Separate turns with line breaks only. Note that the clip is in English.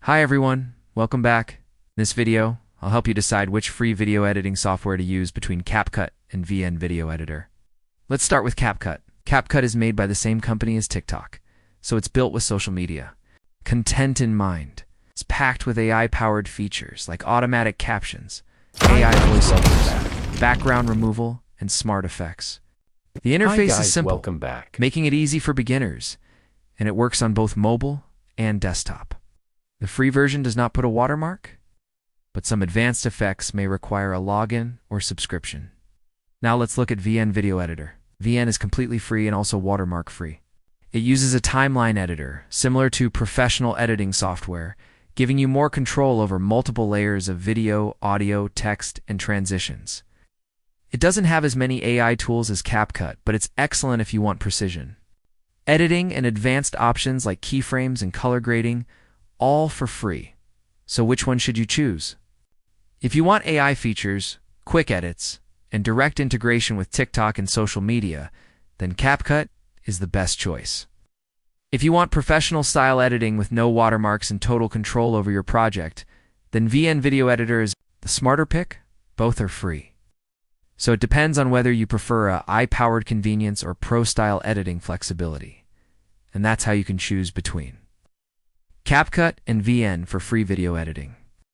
Hi everyone, welcome back. In this video, I'll help you decide which free video editing software to use between CapCut and VN Video Editor. Let's start with CapCut. CapCut is made by the same company as TikTok, so it's built with social media. Content in mind. It's packed with AI-powered features like automatic captions, AI voiceovers, background removal, and smart effects. The interface is simple,
welcome back.
making it easy for beginners, and it works on both mobile and desktop. The free version does not put a watermark, but some advanced effects may require a login or subscription. Now let's look at VN Video Editor. VN is completely free and also watermark free. It uses a timeline editor, similar to professional editing software, giving you more control over multiple layers of video, audio, text, and transitions. It doesn't have as many AI tools as CapCut, but it's excellent if you want precision. Editing and advanced options like keyframes and color grading, all for free. So which one should you choose? If you want AI features, quick edits, and direct integration with TikTok and social media, then CapCut is the best choice. If you want professional style editing with no watermarks and total control over your project, then VN Video Editor is the smarter pick. Both are free. So it depends on whether you prefer a AI-powered convenience or pro-style editing flexibility. And that's how you can choose between CapCut and VN for free video editing.